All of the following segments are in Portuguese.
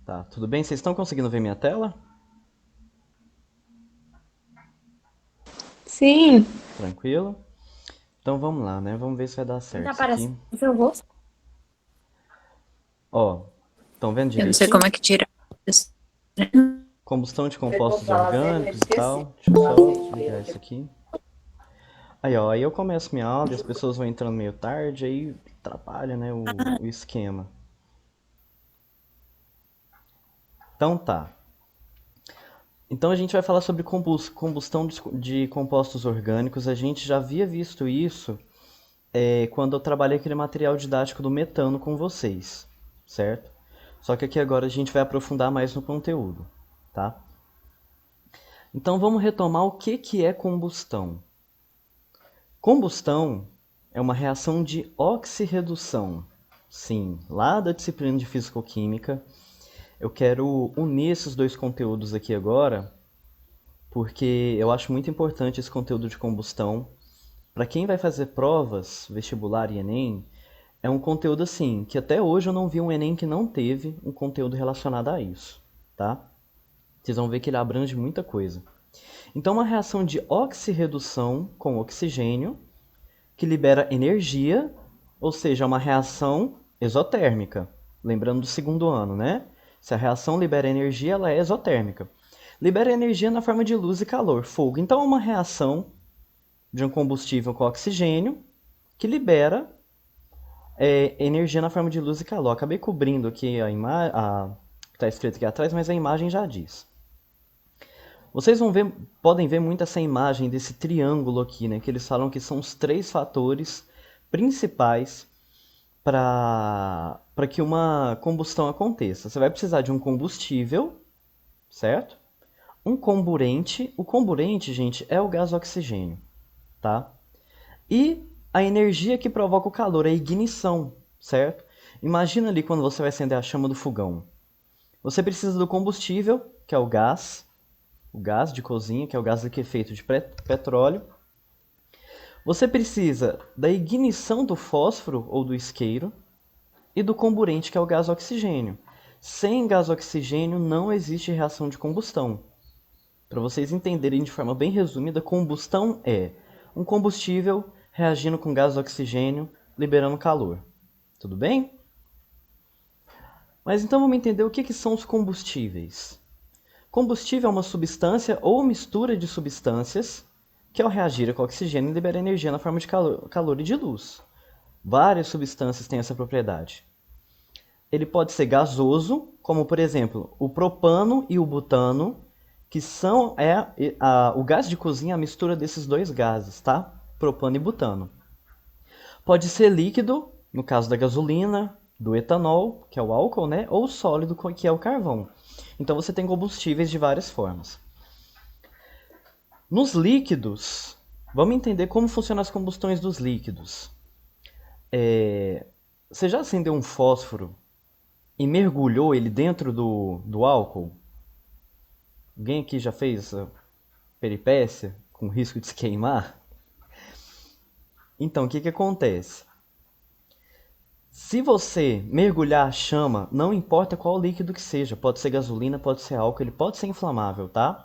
Tá, tudo bem? Vocês estão conseguindo ver minha tela? Sim, Tranquilo? Então vamos lá, né? Vamos ver se vai dar não tá certo isso aqui. aparecendo seu rosto. Ó, estão vendo Eu não sei direitinho? como é que tira isso. Combustão de compostos orgânicos e tal. Deixa eu só desligar isso aqui. Aí, ó, aí eu começo minha aula e as pessoas vão entrando meio tarde, aí atrapalha, né, o esquema. Então tá. Então a gente vai falar sobre combustão de compostos orgânicos. A gente já havia visto isso quando eu trabalhei aquele material didático do metano com vocês, certo? Só que aqui agora a gente vai aprofundar mais no conteúdo, tá? Então vamos retomar o que é combustão. Combustão é uma reação de oxirredução. Sim, lá da disciplina de Físico-Química. Eu quero unir esses dois conteúdos aqui agora, porque eu acho muito importante esse conteúdo de combustão. Para quem vai fazer provas, vestibular e Enem, é um conteúdo assim, que até hoje eu não vi um Enem que não teve um conteúdo relacionado a isso, tá? Vocês vão ver que ele abrange muita coisa. Então, uma reação de oxirredução com oxigênio, que libera energia, ou seja, uma reação exotérmica. Lembrando do segundo ano, né? Se a reação libera energia, ela é exotérmica. Libera energia na forma de luz e calor, fogo. Então, é uma reação de um combustível com oxigênio que libera energia na forma de luz e calor. Acabei cobrindo aqui a imagem, que está escrito aqui atrás, mas a imagem já diz. Vocês podem ver muito essa imagem desse triângulo aqui, né? Que eles falam que são os três fatores principais para que uma combustão aconteça. Você vai precisar de um combustível, certo? Um comburente. O comburente, gente, é o gás oxigênio, tá? E a energia que provoca o calor, a ignição, certo? Imagina ali quando você vai acender a chama do fogão. Você precisa do combustível, que é o gás de cozinha, que é o gás liquefeito de petróleo. Você precisa da ignição do fósforo ou do isqueiro e do comburente, que é o gás oxigênio. Sem gás oxigênio não existe reação de combustão. Para vocês entenderem de forma bem resumida, combustão é um combustível reagindo com gás oxigênio, liberando calor. Tudo bem? Mas então vamos entender o que são os combustíveis. Combustível é uma substância ou mistura de substâncias que, ao reagir com oxigênio, libera energia na forma de calor e de luz. Várias substâncias têm essa propriedade. Ele pode ser gasoso, como por exemplo o propano e o butano, que são o gás de cozinha, a mistura desses dois gases, tá? Propano e butano. Pode ser líquido, no caso da gasolina, do etanol, que é o álcool, né? Ou sólido, que é o carvão. Então você tem combustíveis de várias formas. Nos líquidos, vamos entender como funcionam as combustões dos líquidos. Você já acendeu um fósforo e mergulhou ele dentro do álcool? Alguém aqui já fez essa peripécia com risco de se queimar? Então, o que acontece? Se você mergulhar a chama, não importa qual líquido que seja, pode ser gasolina, pode ser álcool, ele pode ser inflamável, tá?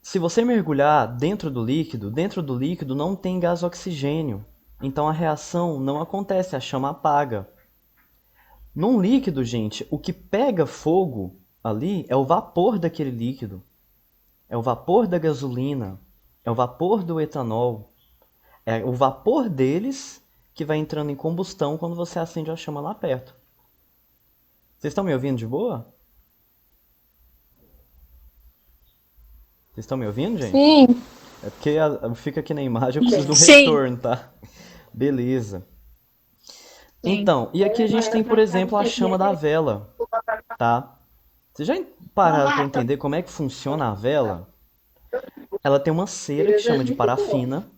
Se você mergulhar dentro do líquido não tem gás oxigênio. Então a reação não acontece, a chama apaga. Num líquido, gente, o que pega fogo ali é o vapor daquele líquido. É o vapor da gasolina, é o vapor do etanol. É o vapor deles que vai entrando em combustão quando você acende a chama lá perto. Vocês estão me ouvindo de boa? Vocês estão me ouvindo, gente? Sim, É porque fica aqui na imagem, eu preciso de um sim, retorno, tá? Beleza. sim. Então, e aqui a gente tem, por exemplo, a chama da vela, tá? Vocês já pararam para entender como é que funciona a vela? Ela tem uma cera que chama de parafina,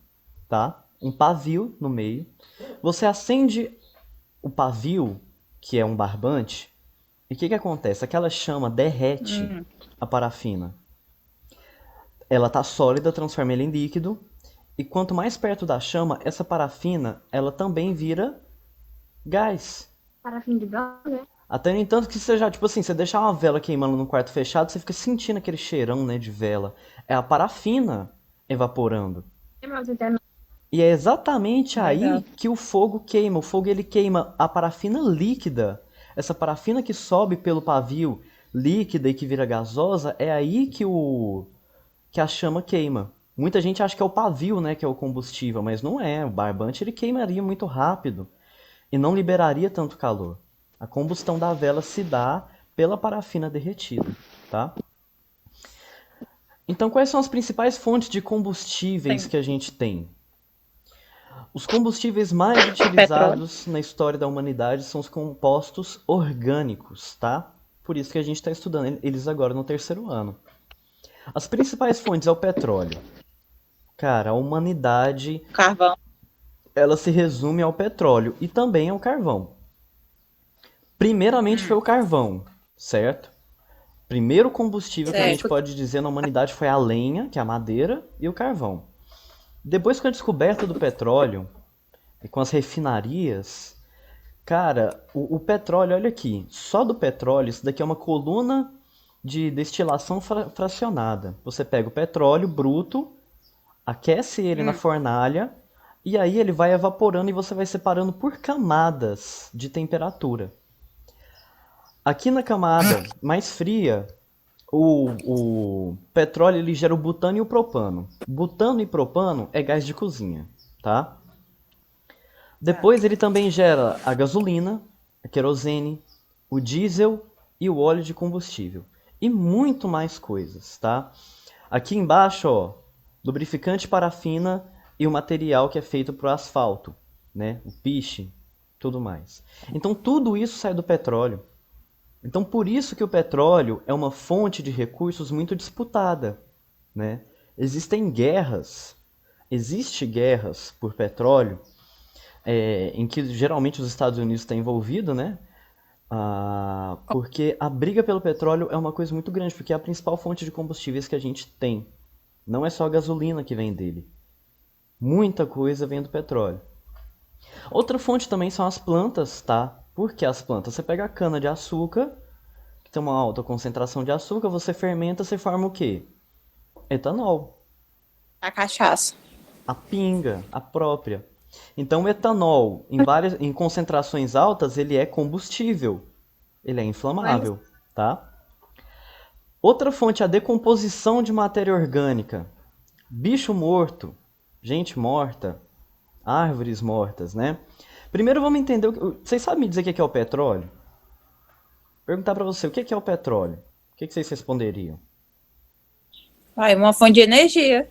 tá? Um pavio no meio. Você acende o pavio, que é um barbante, e o que acontece? Aquela chama derrete Hum. a parafina. Ela tá sólida, transforma ela em líquido, e quanto mais perto da chama, essa parafina, ela também vira gás. Parafina de gás, né? Até no entanto que você já, tipo assim, você deixar uma vela queimando num quarto fechado, você fica sentindo aquele cheirão, né, de vela. É a parafina evaporando. E é exatamente aí Legal. que o fogo queima. O fogo ele queima a parafina líquida. Essa parafina que sobe pelo pavio líquida e que vira gasosa, é aí que a chama queima. Muita gente acha que é o pavio, né, que é o combustível, mas não é. O barbante ele queimaria muito rápido e não liberaria tanto calor. A combustão da vela se dá pela parafina derretida, tá? Então, quais são as principais fontes de combustíveis Tem que a gente tem? Os combustíveis mais petróleo. utilizados na história da humanidade são os compostos orgânicos, tá? Por isso que a gente está estudando eles agora no terceiro ano. As principais fontes é o petróleo. Cara, a humanidade, Carvão. ela se resume ao petróleo e também ao carvão. Primeiramente foi o carvão, certo? Primeiro combustível que a gente Certo. pode dizer na humanidade foi a lenha, que é a madeira, e o carvão. Depois com a descoberta do petróleo e com as refinarias, cara, o petróleo, olha aqui, só do petróleo, isso daqui é uma coluna de destilação fracionada. Você pega o petróleo bruto, aquece ele na fornalha, e aí ele vai evaporando e você vai separando por camadas de temperatura. Aqui na camada mais fria, o petróleo ele gera o butano e o propano. Butano e propano é gás de cozinha, tá? Depois ele também gera a gasolina, a querosene, o diesel e o óleo de combustível. E muito mais coisas, tá? Aqui embaixo, ó, lubrificante parafina e o material que é feito para o asfalto, né? O piche, tudo mais. Então tudo isso sai do petróleo. Então por isso que o petróleo é uma fonte de recursos muito disputada, né? Existem guerras, existe guerras por petróleo, em que geralmente os Estados Unidos está envolvido, né? Porque a briga pelo petróleo é uma coisa muito grande, porque é a principal fonte de combustíveis que a gente tem. Não é só a gasolina que vem dele. Muita coisa vem do petróleo. Outra fonte também são as plantas, tá? Por que as plantas? Você pega a cana de açúcar, que tem uma alta concentração de açúcar, você fermenta, você forma o quê? Etanol. A cachaça. A pinga, a própria. Então o etanol, em concentrações altas, ele é combustível. Ele é inflamável, tá? Outra fonte é a decomposição de matéria orgânica. Bicho morto, gente morta, árvores mortas, né? Primeiro vamos entender, vocês sabem me dizer o que é o petróleo? Perguntar para você, o que é o petróleo? O que vocês responderiam? Vai, uma fonte de energia.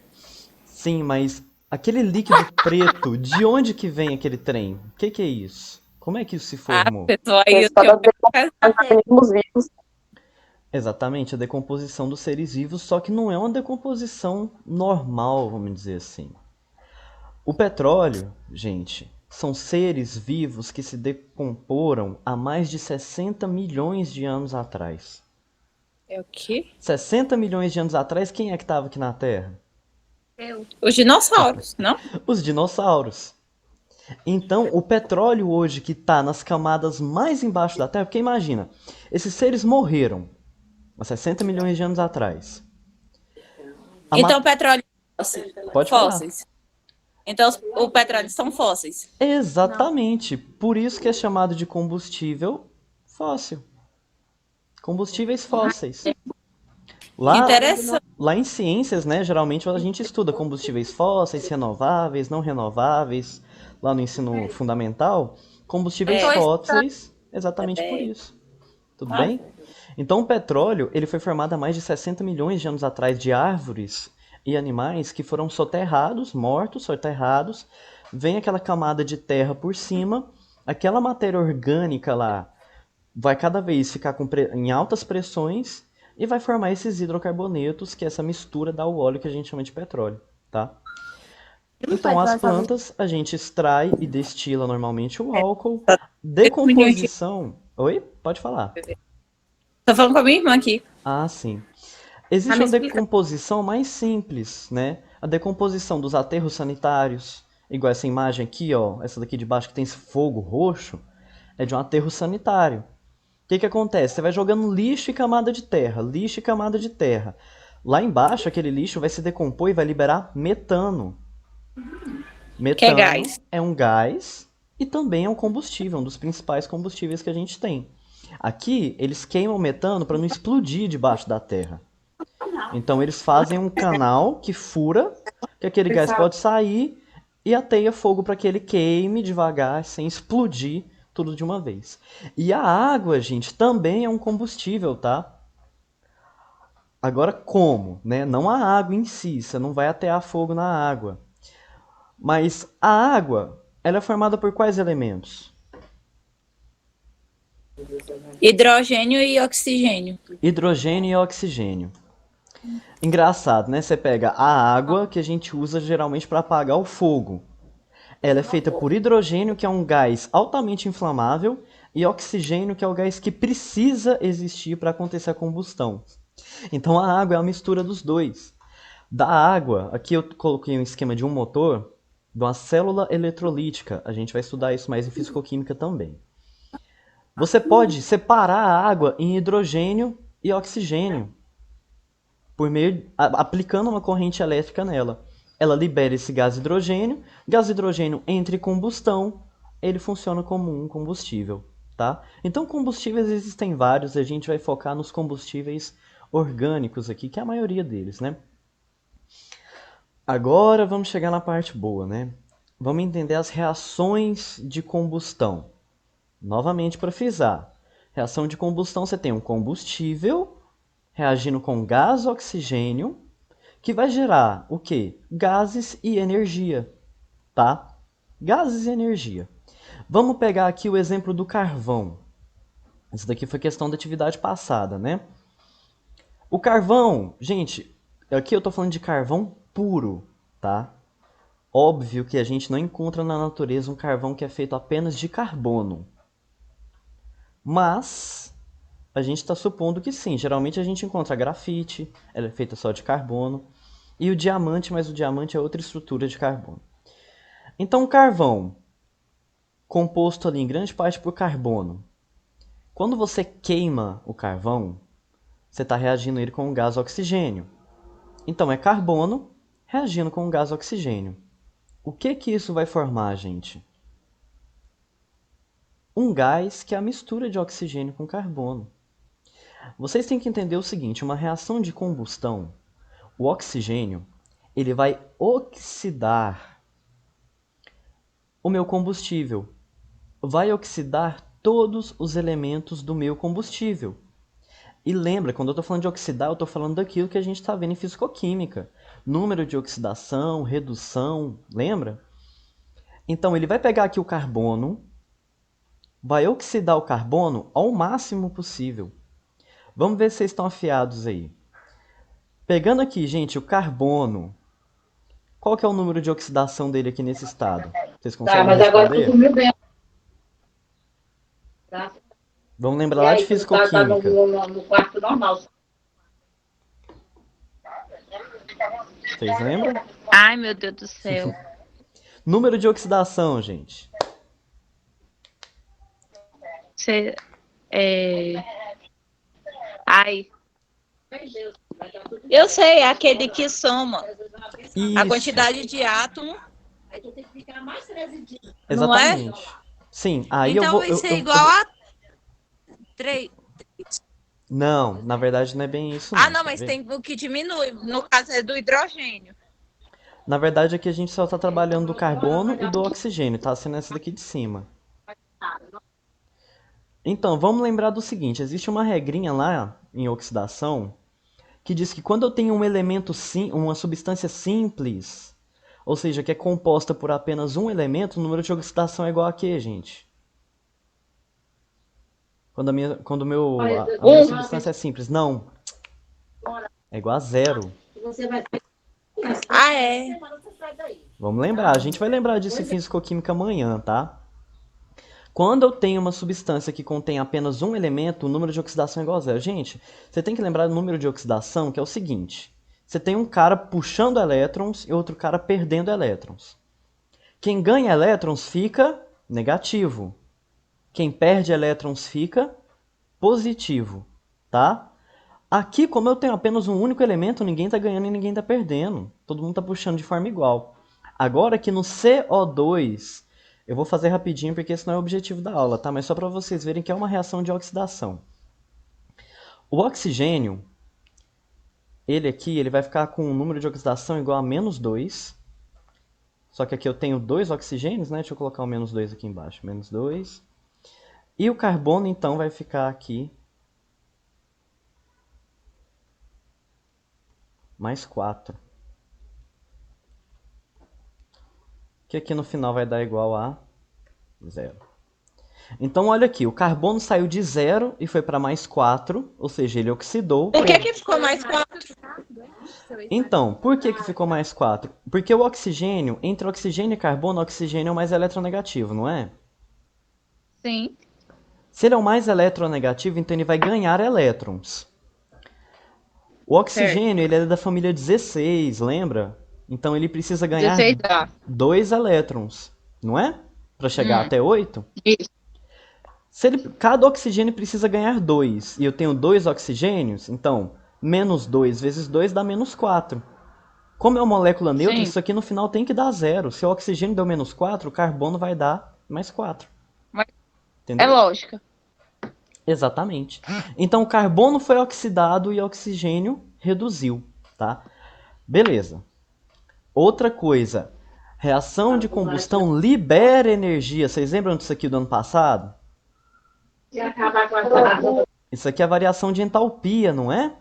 Sim, mas aquele líquido preto, de onde que vem aquele trem? O que é isso? Como é que isso se Ah, formou? pessoal, aí eu Resultado tenho da organismos vivos. Exatamente, a decomposição dos seres vivos, só que não é uma decomposição normal, vamos dizer assim. O petróleo, gente, são seres vivos que se decomporam há mais de 60 milhões de anos atrás. É o quê? 60 milhões de anos atrás, quem é que estava aqui na Terra? Os dinossauros, não? Os dinossauros. Então, o petróleo hoje que está nas camadas mais embaixo da Terra, porque imagina, esses seres morreram há 60 milhões de anos atrás. Então, o petróleo é fóssil. Pode falar. Fósseis. Então, o petróleo são fósseis. Exatamente. Por isso que é chamado de combustível fóssil. Combustíveis fósseis. Lá, Interessante. lá em ciências, né, geralmente a gente estuda combustíveis fósseis, renováveis, não renováveis. Lá no ensino fundamental, combustíveis fósseis, exatamente por isso. Tudo bem? Então o petróleo, ele foi formado há mais de 60 milhões de anos atrás de árvores e animais que foram soterrados, mortos, soterrados. Vem aquela camada de terra por cima, aquela matéria orgânica lá vai cada vez ficar em altas pressões e vai formar esses hidrocarbonetos, que essa mistura dá o óleo que a gente chama de petróleo, tá? Então, as plantas a gente extrai e destila normalmente o álcool. 8 milhões de... Decomposição. Oi? Pode falar. Tô falando com a minha irmã aqui. Ah, sim. Existe uma decomposição mais simples, né? A decomposição dos aterros sanitários, igual essa imagem aqui, ó, essa daqui de baixo que tem esse fogo roxo, é de um aterro sanitário. que acontece? Você vai jogando lixo e camada de terra, lixo e camada de terra. Lá embaixo, aquele lixo vai se decompor e vai liberar metano. Que é Metano gás. é um gás e também é um combustível, um dos principais combustíveis que a gente tem. Aqui, eles queimam metano para não explodir debaixo da terra. Então, eles fazem um canal que fura, que aquele gás pode sair e ateia fogo para que ele queime devagar, sem explodir tudo de uma vez. E a água, gente, também é um combustível, tá? Agora, como? Né? Não a água em si, você não vai atear fogo na água. Mas a água, ela é formada por quais elementos? Hidrogênio e oxigênio. Hidrogênio e oxigênio. Engraçado, né? Você pega a água, que a gente usa geralmente para apagar o fogo. Ela é feita por hidrogênio, que é um gás altamente inflamável, e oxigênio, que é o gás que precisa existir para acontecer a combustão. Então a água é a mistura dos dois. Da água, aqui eu coloquei um esquema de um motor, de uma célula eletrolítica. A gente vai estudar isso mais em fisicoquímica também. Você pode separar a água em hidrogênio e oxigênio, por meio aplicando uma corrente elétrica nela. Ela libera esse gás hidrogênio entra em combustão, ele funciona como um combustível, tá? Então combustíveis existem vários, a gente vai focar nos combustíveis orgânicos aqui, que é a maioria deles, né? Agora vamos chegar na parte boa, né? Vamos entender as reações de combustão. Novamente para frisar, reação de combustão você tem um combustível reagindo com gás oxigênio, que vai gerar o quê? Gases e energia, tá? Gases e energia. Vamos pegar aqui o exemplo do carvão. Isso daqui foi questão da atividade passada, né? O carvão, gente, aqui eu tô falando de carvão puro, tá? Óbvio que a gente não encontra na natureza um carvão que é feito apenas de carbono. Mas a gente está supondo que sim. Geralmente a gente encontra grafite, ela é feita só de carbono. E o diamante, mas o diamante é outra estrutura de carbono. Então o carvão, composto ali em grande parte por carbono. Quando você queima o carvão, você está reagindo ele com o gás oxigênio. Então é carbono reagindo com o gás oxigênio. O que que isso vai formar, gente? Um gás que é a mistura de oxigênio com carbono. Vocês têm que entender o seguinte, uma reação de combustão, o oxigênio, ele vai oxidar o meu combustível. Vai oxidar todos os elementos do meu combustível. E lembra, quando eu estou falando de oxidar, eu estou falando daquilo que a gente está vendo em fisicoquímica. Número de oxidação, redução, lembra? Então ele vai pegar aqui o carbono, vai oxidar o carbono ao máximo possível. Vamos ver se vocês estão afiados aí. Pegando aqui, gente, o carbono. Qual que é o número de oxidação dele aqui nesse estado? Vocês conseguem mas agora tu responder? dormiu bem. Tá? Vamos lembrar E lá de aí, tu tá fisicoquímica. no quarto normal. Vocês lembram? Ai, meu Deus do céu. Número de oxidação, gente. Você, Ai, eu sei, é aquele que soma a Isso, quantidade de átomo, não é? exatamente. Sim, aí eu Então vou. vai ser igual a 3. Não, na verdade não é bem isso, Ah, não. não, Quer mas ver? tem o que diminui. No caso é do hidrogênio. Na verdade aqui a gente só está trabalhando do carbono e do oxigênio, tá sendo essa daqui de cima. Então, vamos lembrar do seguinte: existe uma regrinha lá em oxidação que diz que quando eu tenho um elemento, uma substância simples, ou seja, que é composta por apenas um elemento, o número de oxidação é igual a quê, gente? Quando a minha substância é simples. Não. É igual a zero. Ah, é? Vamos lembrar. A gente vai lembrar disso em fisicoquímica amanhã, tá? Quando eu tenho uma substância que contém apenas um elemento, o número de oxidação é igual a zero. Gente, você tem que lembrar do número de oxidação, que é o seguinte. Você tem um cara puxando elétrons e outro cara perdendo elétrons. Quem ganha elétrons fica negativo. Quem perde elétrons fica positivo, tá? Aqui, como eu tenho apenas um único elemento, ninguém está ganhando e ninguém está perdendo. Todo mundo está puxando de forma igual. Agora aqui no CO2, eu vou fazer rapidinho porque esse não é o objetivo da aula, tá? Mas só para vocês verem que é uma reação de oxidação. O oxigênio, ele aqui, ele vai ficar com um número de oxidação igual a -2. Só que aqui eu tenho 2 oxigênios, né? Deixa eu colocar o -2 aqui embaixo. -2. E o carbono, então, vai ficar aqui +4. Que aqui no final vai dar igual a 0. Então, olha aqui, o carbono saiu de 0 e foi para +4, ou seja, ele oxidou. Por que ficou mais 4? Então, por que ficou +4? Porque o oxigênio, entre oxigênio e carbono, o oxigênio é o mais eletronegativo, não é? Sim. Se ele é o mais eletronegativo, então ele vai ganhar elétrons. O oxigênio, ele é da família 16, lembra? Então ele precisa ganhar 16A. 2 elétrons, não é? Para chegar até 8. Isso. Cada oxigênio precisa ganhar 2, e eu tenho 2 oxigênios, então -2 vezes 2 dá -4. Como é uma molécula neutra, Sim. isso aqui no final tem que dar 0. Se o oxigênio deu -4, o carbono vai dar +4. É Entendeu? lógica. Exatamente. Então o carbono foi oxidado e o oxigênio reduziu, tá? Beleza. Outra coisa, reação de combustão libera energia. Vocês lembram disso aqui do ano passado? Isso aqui é a variação de entalpia, não é?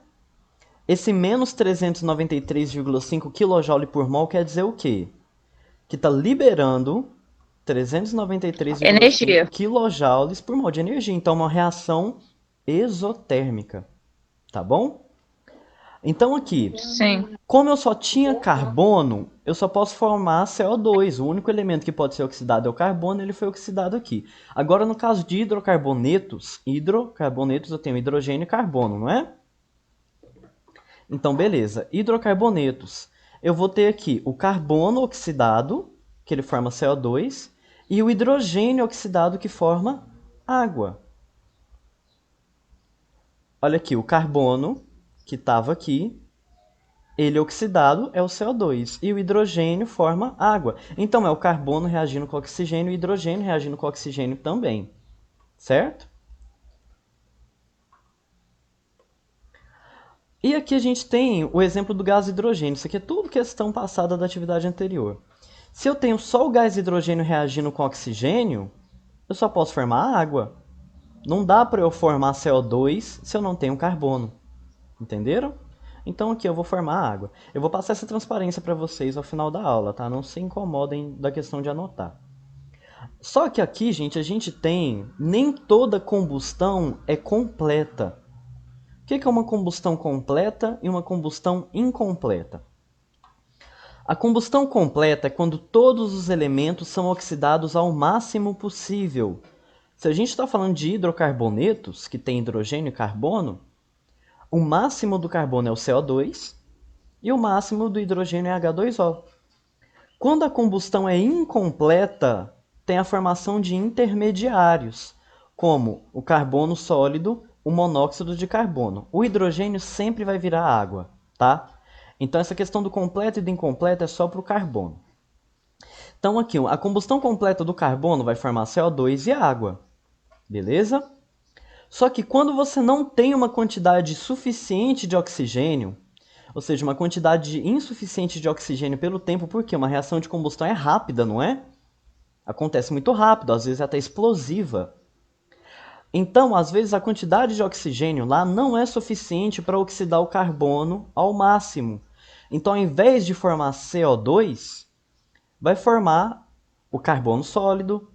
Esse menos 393,5 kJ por mol quer dizer o quê? Que está liberando 393,5 Energia. kJ por mol de energia. Então, é uma reação exotérmica. Tá bom? Então, aqui, Sim. como eu só tinha carbono, eu só posso formar CO2. O único elemento que pode ser oxidado é o carbono, ele foi oxidado aqui. Agora, no caso de hidrocarbonetos, eu tenho hidrogênio e carbono, não é? Então, beleza. Hidrocarbonetos. Eu vou ter aqui o carbono oxidado, que ele forma CO2, e o hidrogênio oxidado, que forma água. Olha aqui, o carbono, que estava aqui, ele oxidado é o CO2, e o hidrogênio forma água. Então, é o carbono reagindo com o oxigênio e o hidrogênio reagindo com o oxigênio também. Certo? E aqui a gente tem o exemplo do gás hidrogênio. Isso aqui é tudo questão passada da atividade anterior. Se eu tenho só o gás hidrogênio reagindo com oxigênio, eu só posso formar água. Não dá para eu formar CO2 se eu não tenho carbono. Entenderam? Então aqui eu vou formar água. Eu vou passar essa transparência para vocês ao final da aula, tá? Não se incomodem da questão de anotar. Só que aqui, gente, a gente tem... Nem toda combustão é completa. O que é uma combustão completa e uma combustão incompleta? A combustão completa é quando todos os elementos são oxidados ao máximo possível. Se a gente está falando de hidrocarbonetos, que tem hidrogênio e carbono, o máximo do carbono é o CO2 e o máximo do hidrogênio é H2O. Quando a combustão é incompleta, tem a formação de intermediários, como o carbono sólido, o monóxido de carbono. O hidrogênio sempre vai virar água, tá? Então essa questão do completo e do incompleto é só para o carbono. Então aqui, a combustão completa do carbono vai formar CO2 e água, beleza? Só que quando você não tem uma quantidade suficiente de oxigênio, ou seja, uma quantidade insuficiente de oxigênio pelo tempo, porque uma reação de combustão é rápida, não é? Acontece muito rápido, às vezes até explosiva. Então, às vezes, a quantidade de oxigênio lá não é suficiente para oxidar o carbono ao máximo. Então, ao invés de formar CO2, vai formar o carbono sólido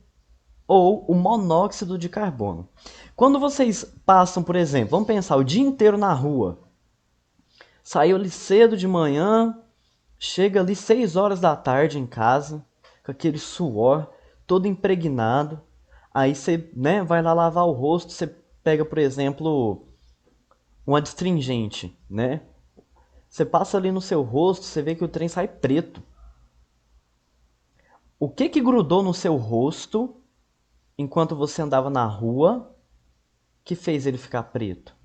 ou o monóxido de carbono. Quando vocês passam, por exemplo, vamos pensar o dia inteiro na rua, saiu ali cedo de manhã, chega ali 6 horas da tarde em casa, com aquele suor todo impregnado. Aí você, né, vai lá lavar o rosto, você pega, por exemplo, um adstringente, né? Você passa ali no seu rosto, você vê que o trem sai preto. O que grudou no seu rosto enquanto você andava na rua que fez ele ficar preto?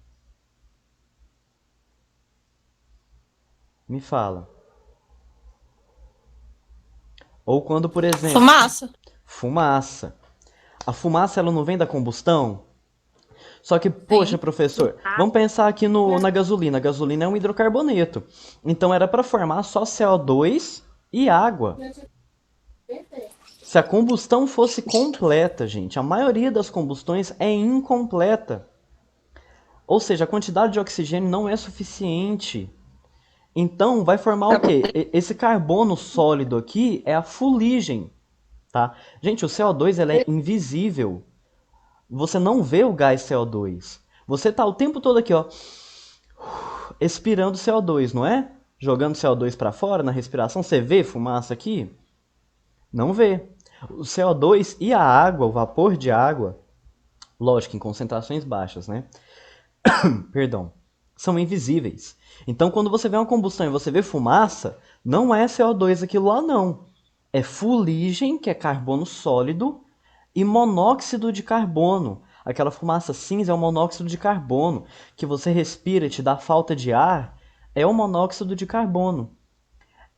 Me fala. Ou quando, por exemplo, Fumaça. fumaça. A fumaça ela não vem da combustão? Só que, poxa, professor, vamos pensar aqui na gasolina. A gasolina é um hidrocarboneto. Então era para formar só CO2 e água. Se a combustão fosse completa, gente, a maioria das combustões é incompleta. Ou seja, a quantidade de oxigênio não é suficiente. Então vai formar o quê? Esse carbono sólido aqui é a fuligem, tá? Gente, o CO2 ele é invisível. Você não vê o gás CO2. Você tá o tempo todo aqui, ó, expirando CO2, não é? Jogando CO2 para fora na respiração. Você vê fumaça aqui? Não vê. O CO2 e a água, o vapor de água, lógico, em concentrações baixas, né? Perdão. São invisíveis. Então, quando você vê uma combustão e você vê fumaça, não é CO2 aquilo lá, não. É fuligem, que é carbono sólido, e monóxido de carbono. Aquela fumaça cinza é o monóxido de carbono, que você respira e te dá falta de ar, é o monóxido de carbono.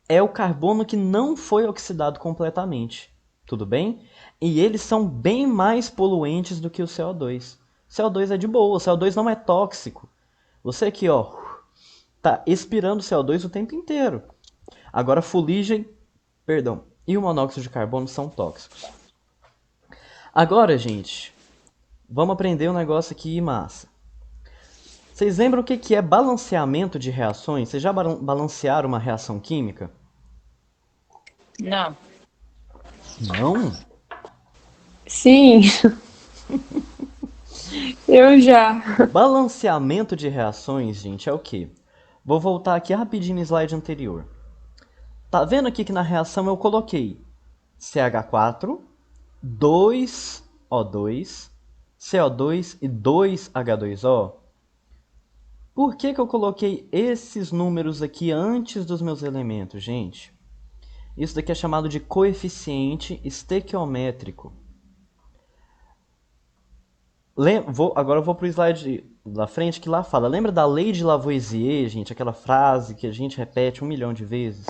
É o carbono que não foi oxidado completamente. Tudo bem? E eles são bem mais poluentes do que o CO2. CO2 é de boa, o CO2 não é tóxico. Você aqui, ó, tá expirando CO2 o tempo inteiro. Agora, fuligem, perdão, e o monóxido de carbono são tóxicos. Agora, gente, vamos aprender um negócio aqui massa. Vocês lembram o que é balanceamento de reações? Vocês já balancearam uma reação química? Não. Não? Sim, eu já. Balanceamento de reações, gente, é o quê? Vou voltar aqui rapidinho no slide anterior. Tá vendo aqui que na reação eu coloquei CH4, 2O2, CO2 e 2H2O? Por que eu coloquei esses números aqui antes dos meus elementos, gente? Isso daqui é chamado de coeficiente estequiométrico. Agora eu vou para o slide da frente que lá fala. Lembra da lei de Lavoisier, gente? Aquela frase que a gente repete 1 milhão de vezes?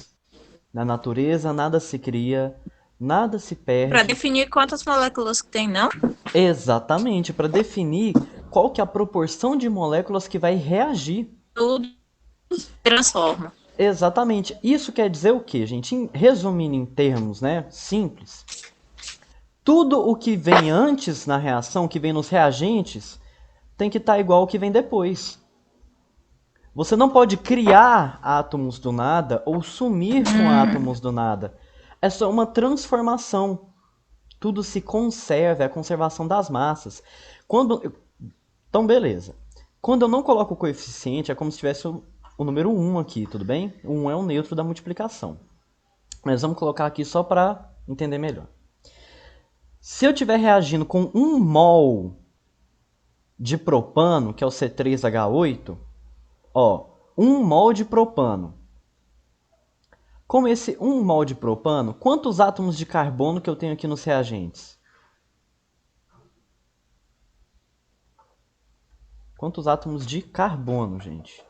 Na natureza nada se cria, nada se Para perde. definir quantas moléculas que tem, não? Exatamente, para definir qual que é a proporção de moléculas que vai reagir. Tudo transforma. Exatamente. Isso quer dizer o quê, gente? Resumindo em termos, né, simples. Tudo o que vem antes na reação, que vem nos reagentes, tem que estar igual ao que vem depois. Você não pode criar átomos do nada ou sumir com átomos do nada. É só uma transformação. Tudo se conserva, é a conservação das massas. Então, beleza. Quando eu não coloco o coeficiente, é como se tivesse o número 1 aqui, tudo bem? O 1 é o neutro da multiplicação. Mas vamos colocar aqui só para entender melhor. Se eu estiver reagindo com 1 mol de propano, que é o C3H8, ó, 1 mol de propano. Com esse 1 mol de propano, quantos átomos de carbono que eu tenho aqui nos reagentes? Quantos átomos de carbono, gente?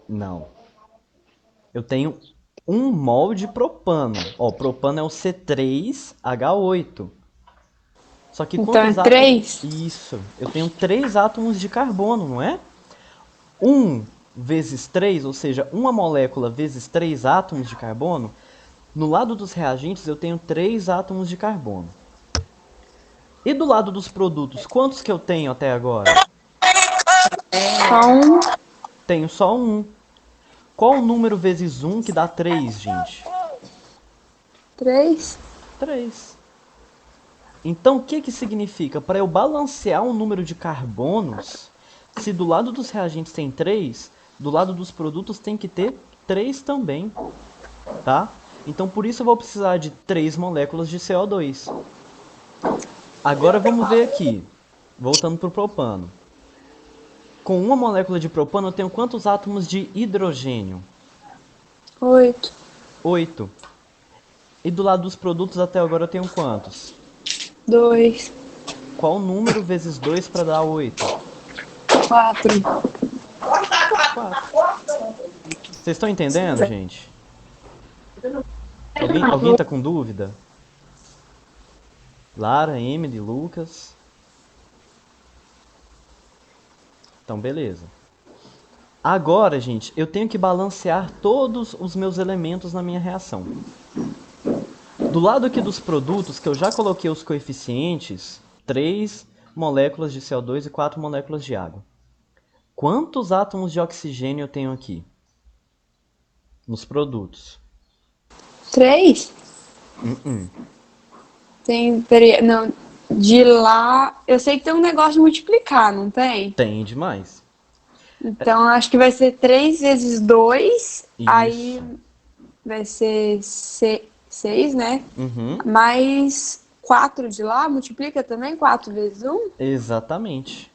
Não. Eu tenho 1 mol de propano. Ó, propano é o C3H8. Só que Então quantos é átomos? 3? Isso. Eu tenho 3 átomos de carbono, não é? 1 vezes 3, ou seja, uma molécula vezes 3 átomos de carbono. No lado dos reagentes eu tenho 3 átomos de carbono. E do lado dos produtos, quantos que eu tenho até agora? Só um. Tenho só um. Qual o número vezes 1 que dá 3, gente? 3? 3. Então, o que significa? Para eu balancear o número de carbonos, se do lado dos reagentes tem 3, do lado dos produtos tem que ter 3 também, tá? Então, por isso eu vou precisar de 3 moléculas de CO2. Agora vamos ver aqui, voltando para o propano. Com uma molécula de propano eu tenho quantos átomos de hidrogênio? 8. 8. E do lado dos produtos até agora eu tenho quantos? 2. Qual número vezes 2 para dar 8? 4. 4. Vocês estão entendendo, gente? Alguém tá com dúvida? Lara, Emily, Lucas? Então, beleza. Agora, gente, eu tenho que balancear todos os meus elementos na minha reação. Do lado aqui dos produtos, que eu já coloquei os coeficientes, 3 moléculas de CO2 e 4 moléculas de água. Quantos átomos de oxigênio eu tenho aqui? Nos produtos. 3? Tem. Não. De lá. Eu sei que tem um negócio de multiplicar, não tem? Tem demais. Então acho que vai ser 3 vezes 2. Aí Isso. vai ser 6, né? Uhum. Mais 4 de lá. Multiplica também 4 vezes 1? Exatamente.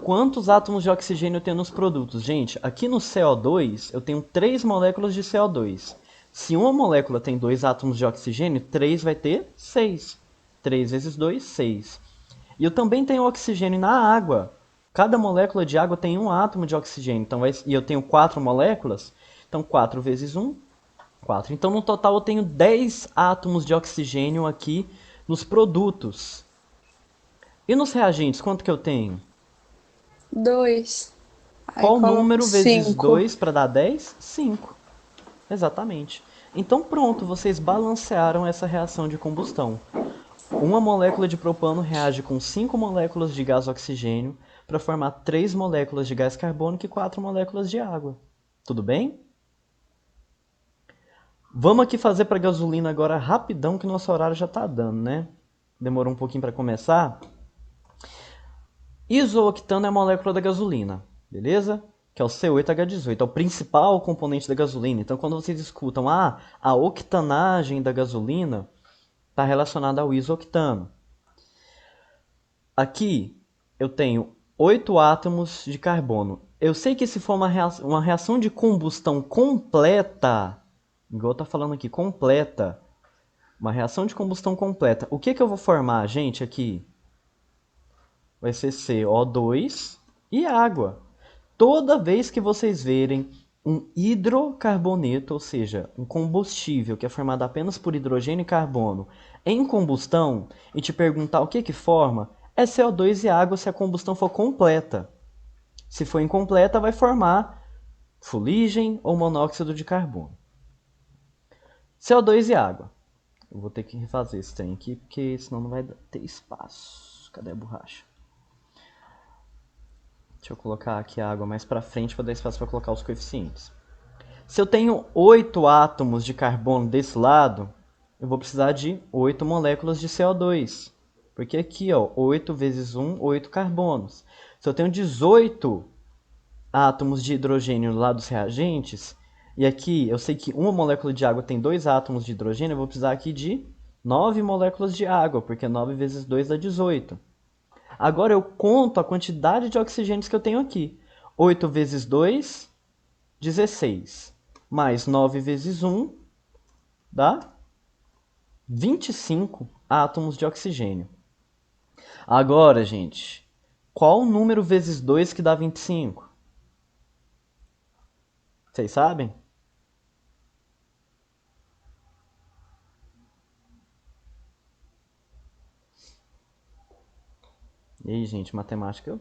Quantos átomos de oxigênio eu tenho nos produtos? Gente, aqui no CO2 eu tenho 3 moléculas de CO2. Se uma molécula tem 2 átomos de oxigênio, 3 vai ter 6. 3 vezes 2, 6. E eu também tenho oxigênio na água. Cada molécula de água tem um átomo de oxigênio. Então e eu tenho 4 moléculas. Então 4 vezes 1, 4. Então no total eu tenho 10 átomos de oxigênio aqui nos produtos. E nos reagentes, quanto que eu tenho? 2. Aí Qual coloco número vezes 5. 2 para dar 10? 5. Exatamente. Então pronto, vocês balancearam essa reação de combustão. Uma molécula de propano reage com 5 moléculas de gás oxigênio para formar 3 moléculas de gás carbônico e 4 moléculas de água. Tudo bem? Vamos aqui fazer para gasolina agora rapidão, que nosso horário já está dando, né? Demorou um pouquinho para começar. Isooctano é a molécula da gasolina, beleza? Que é o C8H18, é o principal componente da gasolina. Então, quando vocês escutam a octanagem da gasolina, está relacionada ao isooctano. Aqui eu tenho 8 átomos de carbono. Eu sei que se for uma reação de combustão completa, igual está falando aqui, completa, uma reação de combustão completa, o que eu vou formar, gente, aqui? Vai ser CO2 e água. Toda vez que vocês verem um hidrocarboneto, ou seja, um combustível que é formado apenas por hidrogênio e carbono, em combustão, e te perguntar o que forma, é CO2 e água se a combustão for completa. Se for incompleta, vai formar fuligem ou monóxido de carbono. CO2 e água. Eu vou ter que refazer esse trem aqui, porque senão não vai ter espaço. Cadê a borracha? Deixa eu colocar aqui a água mais para frente para dar espaço para colocar os coeficientes. Se eu tenho 8 átomos de carbono desse lado, eu vou precisar de 8 moléculas de CO2. Porque aqui, ó, 8 vezes 1, 8 carbonos. Se eu tenho 18 átomos de hidrogênio no lado dos reagentes, e aqui eu sei que uma molécula de água tem 2 átomos de hidrogênio, eu vou precisar aqui de 9 moléculas de água, porque 9 vezes 2 dá 18. Agora eu conto a quantidade de oxigênios que eu tenho aqui. 8 vezes 2, 16. Mais 9 vezes 1, dá 25 átomos de oxigênio. Agora, gente, qual o número vezes 2 que dá 25? Vocês sabem? E aí, gente, matemática.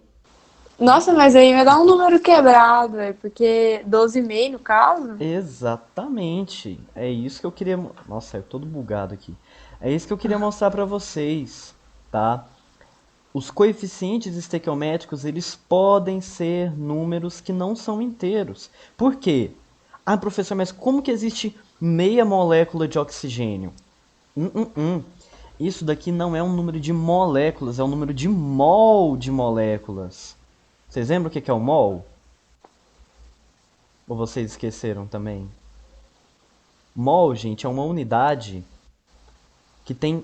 Nossa, mas aí vai dar um número quebrado, velho. Porque 12,5 no caso. Exatamente. É isso que eu queria. Nossa, eu todo bugado aqui. É isso que eu queria mostrar para vocês, tá? Os coeficientes estequiométricos, eles podem ser números que não são inteiros. Por quê? Ah, professor, mas como que existe meia molécula de oxigênio? Isso daqui não é um número de moléculas, é um número de mol de moléculas. Vocês lembram o que é o mol? Ou vocês esqueceram também? Mol, gente, é uma unidade que tem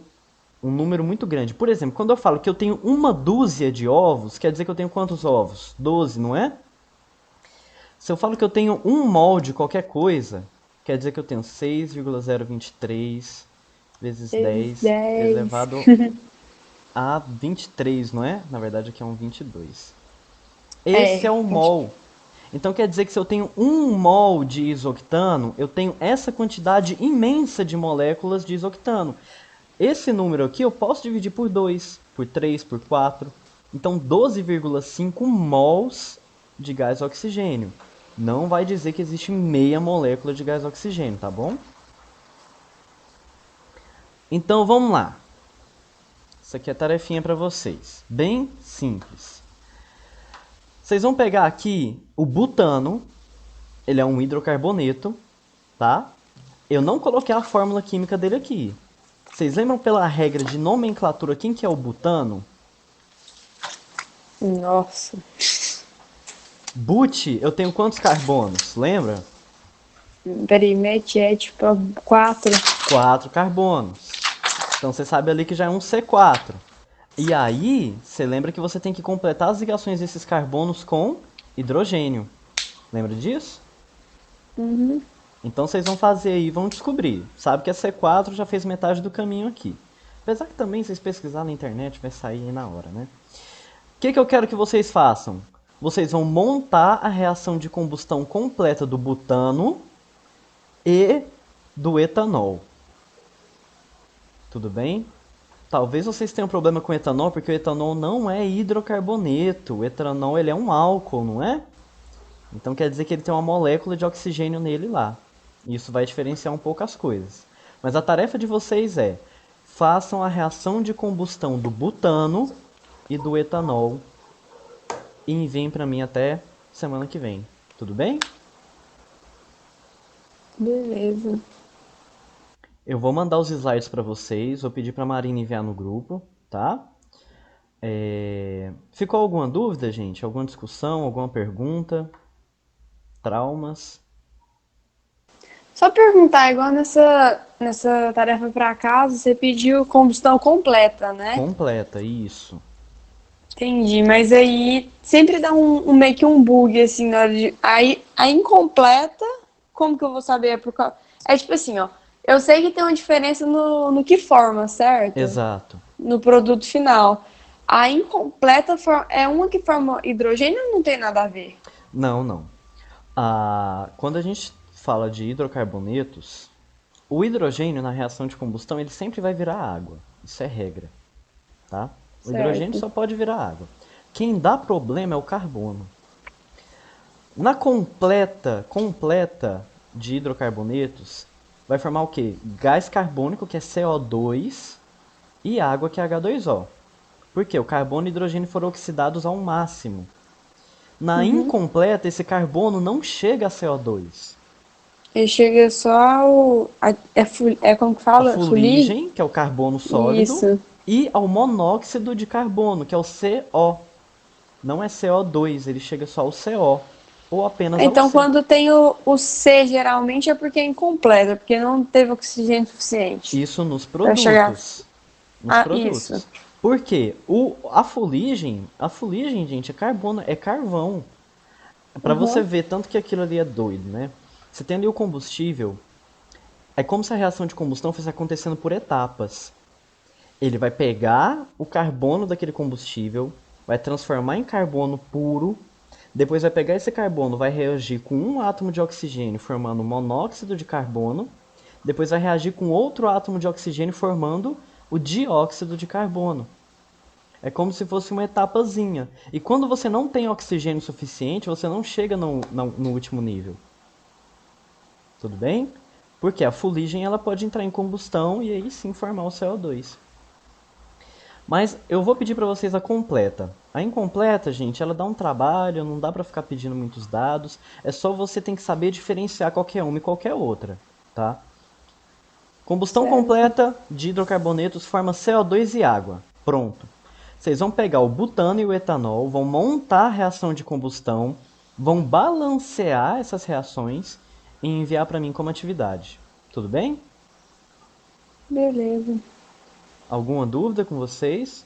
um número muito grande. Por exemplo, quando eu falo que eu tenho uma dúzia de ovos, quer dizer que eu tenho quantos ovos? 12, não é? Se eu falo que eu tenho 1 mol de qualquer coisa, quer dizer que eu tenho 6,023 vezes Vezes 10 10. elevado a 23, não é? Na verdade aqui é um 22. Esse é É, o mol. Então quer dizer que se eu tenho 1 mol de isoctano, eu tenho essa quantidade imensa de moléculas de isoctano. Esse número aqui eu posso dividir por 2, por 3, por 4. Então 12,5 mols de gás oxigênio. Não vai dizer que existe meia molécula de gás oxigênio, tá bom? Então vamos lá. Isso aqui é tarefinha para vocês. Bem simples. Vocês vão pegar aqui o butano. Ele é um hidrocarboneto, tá? Eu não coloquei a fórmula química dele aqui. Vocês lembram pela regra de nomenclatura quem que é o butano? Nossa. But, eu tenho quantos carbonos? Lembra? Peraí, mete é tipo 4. 4 carbonos. Então você sabe ali que já é um C4. E aí, você lembra que você tem que completar as ligações desses carbonos com hidrogênio. Lembra disso? Uhum. Então vocês vão fazer aí, vão descobrir. Sabe que a C4 já fez metade do caminho aqui. Apesar que também, se vocês pesquisar na internet, vai sair aí na hora, né? O que eu quero que vocês façam? Vocês vão montar a reação de combustão completa do butano e do etanol. Tudo bem? Talvez vocês tenham problema com etanol, porque o etanol não é hidrocarboneto. O etanol ele é um álcool, não é? Então quer dizer que ele tem uma molécula de oxigênio nele lá. Isso vai diferenciar um pouco as coisas. Mas a tarefa de vocês é: façam a reação de combustão do butano e do etanol e enviem para mim até semana que vem. Tudo bem? Beleza. Eu vou mandar os slides para vocês, vou pedir para a Marina enviar no grupo, tá? Ficou alguma dúvida, gente? Alguma discussão, alguma pergunta? Traumas? Só perguntar, igual nessa tarefa para casa, você pediu combustão completa, né? Completa, isso. Entendi, mas aí sempre dá meio que um bug, assim, na hora de. Aí, a incompleta, como que eu vou saber? É tipo assim, ó. Eu sei que tem uma diferença no que forma, certo? Exato. No produto final. A incompleta é uma que forma hidrogênio ou não tem nada a ver? Não, não. Quando a gente fala de hidrocarbonetos, o hidrogênio na reação de combustão ele sempre vai virar água. Isso é regra, tá? O hidrogênio Certo. só pode virar água. Quem dá problema é o carbono. Na completa de hidrocarbonetos, vai formar o quê? Gás carbônico, que é CO2, e água, que é H2O. Por quê? O carbono e o hidrogênio foram oxidados ao máximo. Na incompleta, esse carbono não chega a CO2. Ele chega só ao. É como que A fala? Fuligem? fuligem, que é o carbono sólido, Isso. e ao monóxido de carbono, que é o CO. Não é CO2, ele chega só ao CO, ou apenas ao Então, C. quando tem o C, geralmente é porque é incompleto, é porque não teve oxigênio suficiente Isso nos para chegar. produtos. Nos Ah, isso. produtos. Por quê? A fuligem, gente, é carbono, é carvão. Para você Uhum. ver tanto que aquilo ali é doido, né? Você tem ali o combustível, é como se a reação de combustão fosse acontecendo por etapas. Ele vai pegar o carbono daquele combustível, vai transformar em carbono puro, depois vai pegar esse carbono, vai reagir com um átomo de oxigênio formando monóxido de carbono, depois vai reagir com outro átomo de oxigênio formando o dióxido de carbono. É como se fosse uma etapazinha. E quando você não tem oxigênio suficiente, você não chega no último nível. Tudo bem? Porque a fuligem ela pode entrar em combustão e aí sim formar o CO2. Mas eu vou pedir para vocês a completa. A incompleta, gente, ela dá um trabalho, não dá para ficar pedindo muitos dados. É só você tem que saber diferenciar qualquer uma e qualquer outra, tá? Combustão Certo. completa de hidrocarbonetos forma CO2 e água. Pronto. Vocês vão pegar o butano e o etanol, vão montar a reação de combustão, vão balancear essas reações e enviar para mim como atividade. Tudo bem? Beleza. Alguma dúvida com vocês?